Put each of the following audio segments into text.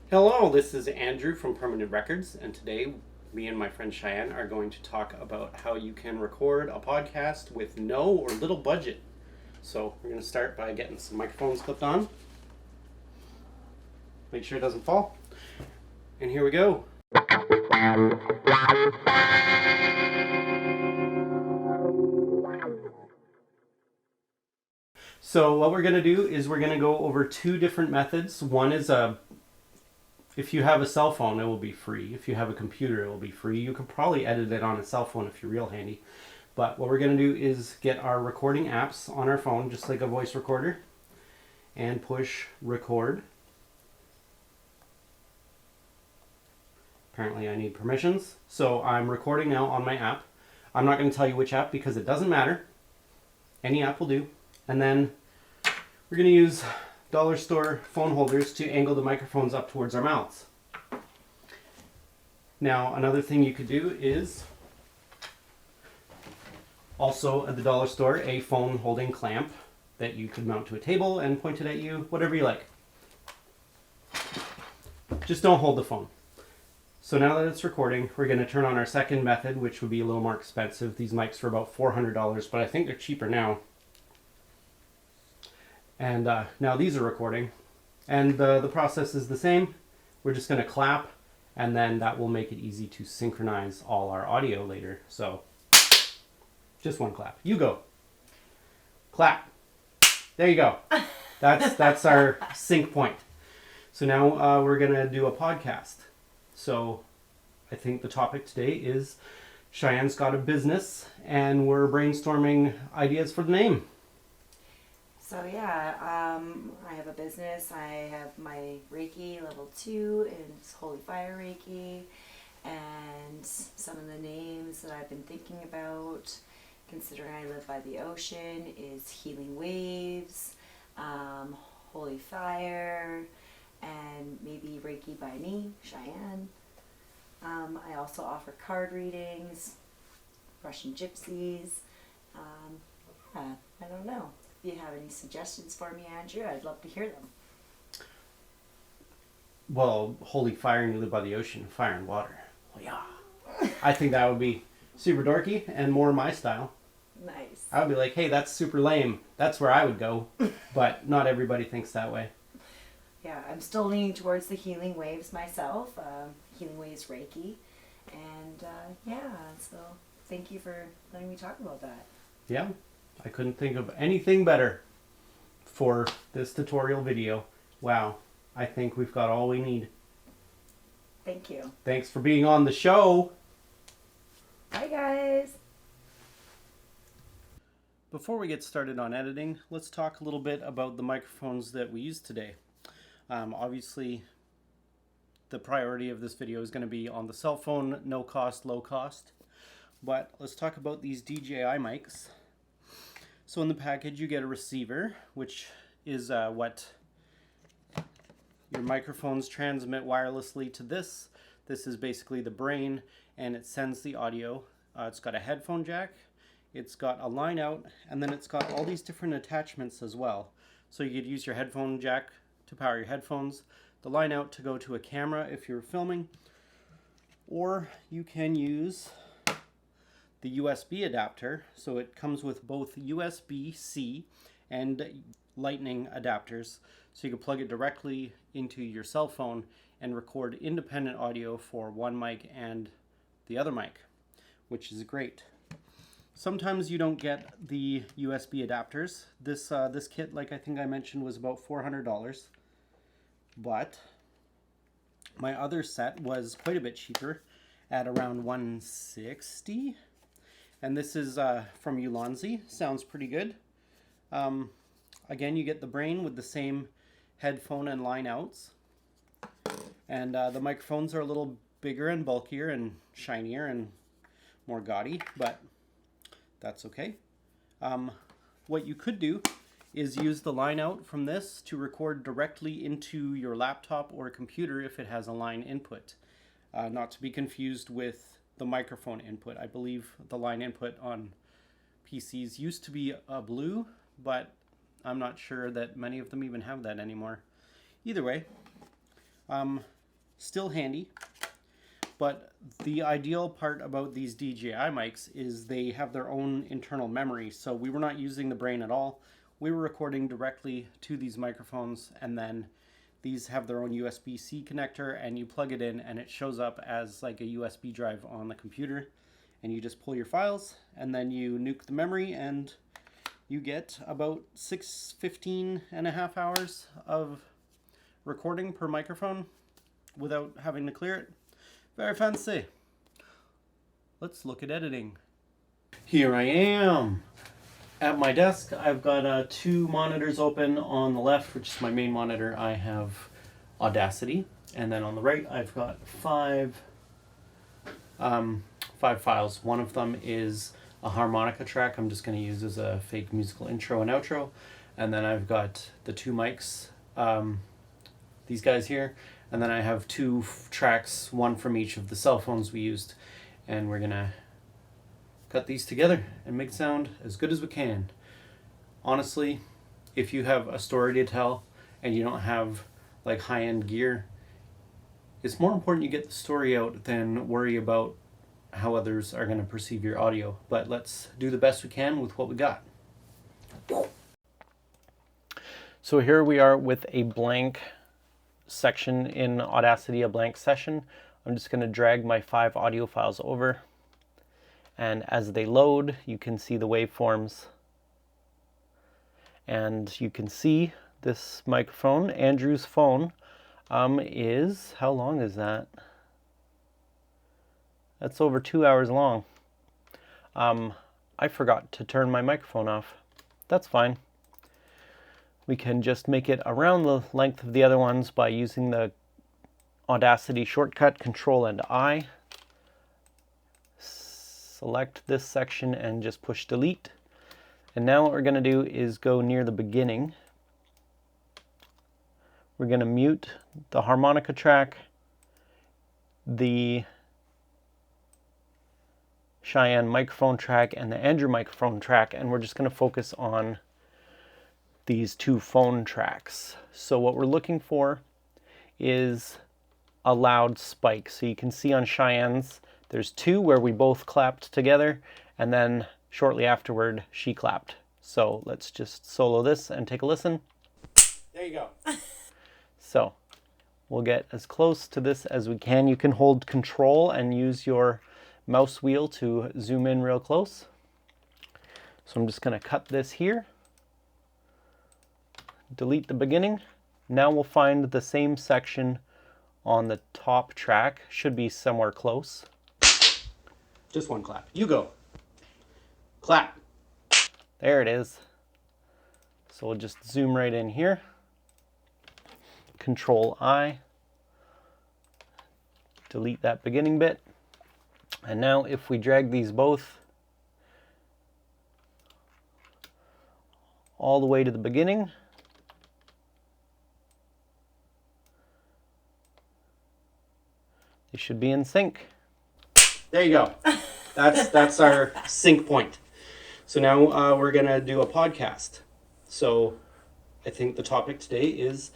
Hello, this is Andrew from Permanent Records, and today me and my friend Cheyenne are going to talk about how you can record a podcast with no or little budget. So, we're going to start by getting some microphones clipped on. Make sure it doesn't fall. And here we go. So, what we're going to do is we're going to go over two different methods. One is if you have a cell phone, it will be free. If you have a computer, it will be free. You can probably edit it on a cell phone if you're real handy. But what we're going to do is get our recording apps on our phone, just like a voice recorder, and push record. Apparently I need permissions. So I'm recording now on my app. I'm not going to tell you which app because it doesn't matter. Any app will do. And then we're going to use dollar store phone holders to angle the microphones up towards our mouths. Now, another thing you could do is also at the dollar store a phone holding clamp that you could mount to a table and point it at you, whatever you like. Just don't hold the phone. So now that it's recording, we're going to turn on our second method, which would be a little more expensive. These mics are about $400, but I think they're cheaper now. And now these are recording. And the process is the same. We're just going to clap, and then that will make it easy to synchronize all our audio later. So just one clap. You go. Clap. There you go. That's our sync point. So now we're going to do a podcast. So I think the topic today is Cheyenne's got a business, and we're brainstorming ideas for the name. So yeah, I have a business. I have my Reiki level 2, and it's Holy Fire Reiki. And some of the names that I've been thinking about, considering I live by the ocean, is Healing Waves, Holy Fire, and maybe Reiki by me, Cheyenne. I also offer card readings, Russian gypsies. I don't know. If you have any suggestions for me, Andrew, I'd love to hear them. Well, Holy Fire, and you live by the ocean, fire and water. Well, yeah. I think that would be super dorky and more my style. Nice. I would be like, hey, that's super lame. That's where I would go. But not everybody thinks that way. Yeah, I'm still leaning towards the Healing Waves myself, Healing Waves Reiki. And so thank you for letting me talk about that. Yeah, I couldn't think of anything better for this tutorial video. Wow, I think we've got all we need. Thank you. Thanks for being on the show. Bye, guys. Before we get started on editing, let's talk a little bit about the microphones that we used today. Obviously, the priority of this video is going to be on the cell phone, no cost, low cost. But let's talk about these DJI mics. So in the package you get a receiver, which is what your microphones transmit wirelessly to this. This is basically the brain, and it sends the audio. It's got a headphone jack, it's got a line out, and then it's got all these different attachments as well. So you could use your headphone jack to power your headphones, the line out to go to a camera if you're filming, or you can use the USB adapter. So it comes with both USB-C and Lightning adapters, so you can plug it directly into your cell phone and record independent audio for one mic and the other mic, which is great. Sometimes you don't get the USB adapters. This kit, like I think I mentioned, was about $400, but my other set was quite a bit cheaper at around $160. And this is from Ulanzi. Sounds pretty good. Again, you get the brain with the same headphone and line outs. And the microphones are a little bigger and bulkier and shinier and more gaudy, but that's okay. What you could do is use the line out from this to record directly into your laptop or computer if it has a line input. Not to be confused with the microphone input. I believe the line input on PCs used to be blue, but I'm not sure that many of them even have that anymore. Either way, Still handy, but the ideal part about these DJI mics is they have their own internal memory. So we were not using the brain at all. We were recording directly to these microphones, and then these have their own USB-C connector, and you plug it in and it shows up as like a USB drive on the computer, and you just pull your files and then you nuke the memory, and you get about 15 and a half hours of recording per microphone without having to clear it. Very fancy. Let's look at editing. Here I am at my desk. I've got 2 monitors open. On the left, which is my main monitor, I have Audacity, and then on the right I've got 5 files. One of them is a harmonica track I'm just going to use as a fake musical intro and outro, and then I've got the 2 mics, these guys here, and then I have 2 tracks, one from each of the cell phones we used, and we're gonna cut these together and make it sound as good as we can. Honestly, if you have a story to tell and you don't have like high-end gear, it's more important you get the story out than worry about how others are going to perceive your audio. But let's do the best we can with what we got. So here we are with a blank section in Audacity, a blank session. I'm just going to drag my 5 audio files over, and as they load you can see the waveforms, and you can see this microphone, Andrew's phone, is, how long is that? That's over 2 hours long. I forgot to turn my microphone off. That's fine. We can just make it around the length of the other ones by using the Audacity shortcut, Control and I. Select this section and just push delete. And now what we're going to do is go near the beginning. We're going to mute the harmonica track, the Cheyenne microphone track, and the Andrew microphone track, and we're just going to focus on these 2 phone tracks. So what we're looking for is a loud spike. So you can see on Cheyenne's there's 2 where we both clapped together, and then shortly afterward she clapped. So let's just solo this and take a listen. There you go. So we'll get as close to this as we can. You can hold Control and use your mouse wheel to zoom in real close. So I'm just going to cut this here. Delete the beginning. Now we'll find the same section on the top track. Should be somewhere close. Just 1 clap. You go. Clap. There it is. So we'll just zoom right in here. Control I. Delete that beginning bit. And now if we drag these both all the way to the beginning, they should be in sync. There you go. That's our sync point. So now we're gonna do a podcast. So I think the topic today is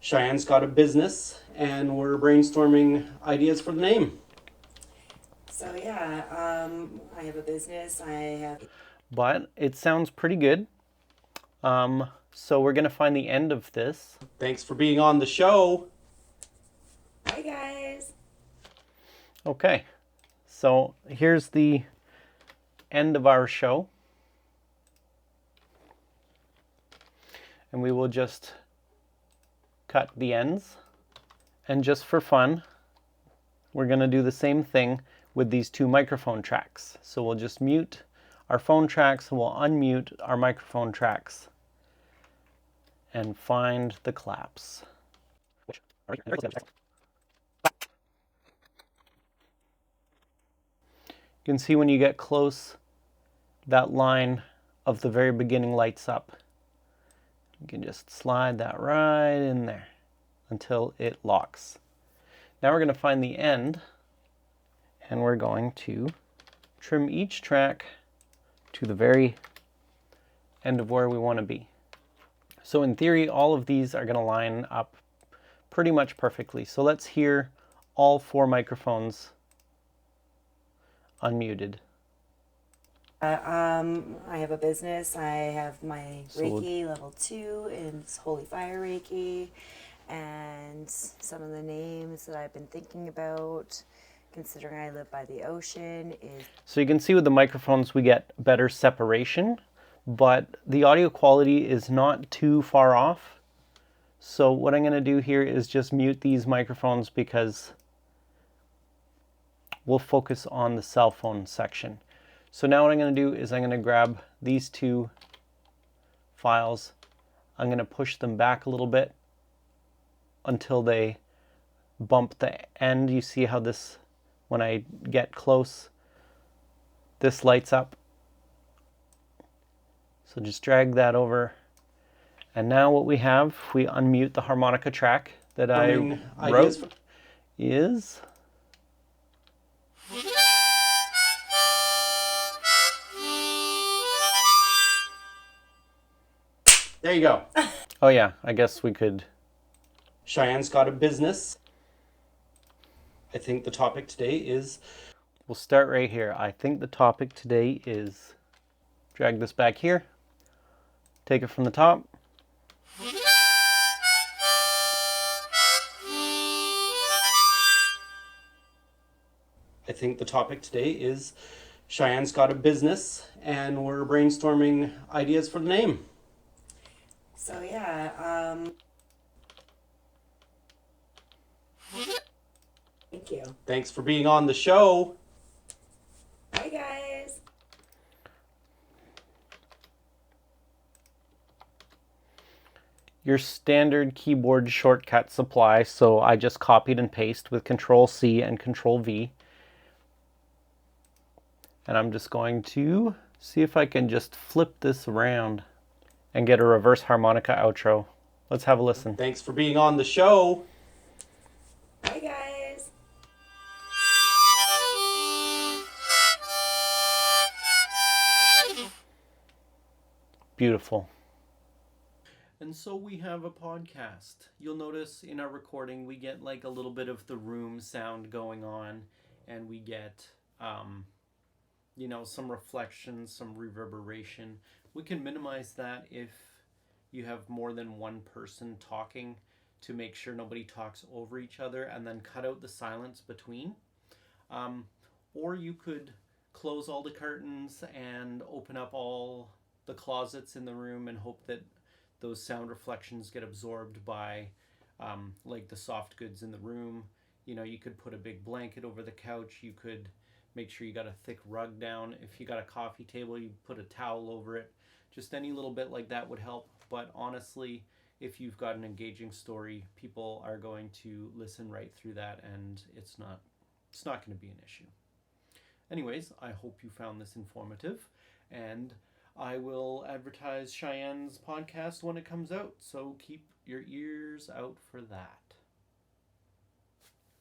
Cheyenne's got a business, and we're brainstorming ideas for the name. So yeah, I have a business. But it sounds pretty good. So we're gonna find the end of this. Thanks for being on the show. Bye guys. Okay, so here's the end of our show. And we will just cut the ends. And just for fun, we're going to do the same thing with these 2 microphone tracks. So we'll just mute our phone tracks, and we'll unmute our microphone tracks and find the claps. You can see when you get close, that line of the very beginning lights up. You can just slide that right in there until it locks. Now we're going to find the end, and we're going to trim each track to the very end of where we want to be. So in theory, all of these are going to line up pretty much perfectly. So let's hear all 4 microphones unmuted. I have a business. I have my So Reiki level 2 and it's Holy Fire Reiki. And some of the names that I've been thinking about, considering I live by the ocean, is... So you can see with the microphones we get better separation, but the audio quality is not too far off. So what I'm going to do here is just mute these microphones because we'll focus on the cell phone section. So now what I'm going to do is I'm going to grab these 2 files. I'm going to push them back a little bit until they bump the end. You see how this, when I get close, this lights up. So just drag that over. And now what we have, if we unmute the harmonica track that I wrote, is... There you go. Oh yeah, I guess we could... Cheyenne's got a business. I think the topic today is... We'll start right here. I think the topic today is... Drag this back here. Take it from the top. I think the topic today is Cheyenne's got a business, and we're brainstorming ideas for the name. So yeah, thank you. Thanks for being on the show. Bye guys. Your standard keyboard shortcut supply, so I just copied and pasted with Control-C and Control-V. And I'm just going to see if I can just flip this around and get a reverse harmonica outro. Let's have a listen. Thanks for being on the show. Bye guys. Beautiful. And so we have a podcast. You'll notice in our recording we get like a little bit of the room sound going on, and we get you know, some reflection, some reverberation. We can minimize that if you have more than one person talking to make sure nobody talks over each other, and then cut out the silence between. Or you could close all the curtains and open up all the closets in the room and hope that those sound reflections get absorbed by like the soft goods in the room. You know, you could put a big blanket over the couch. You could make sure you got a thick rug down. If you got a coffee table, you put a towel over it. Just any little bit like that would help. But honestly, if you've got an engaging story, people are going to listen right through that, and it's not going to be an issue. Anyways, I hope you found this informative, and I will advertise Cheyenne's podcast when it comes out, so keep your ears out for that.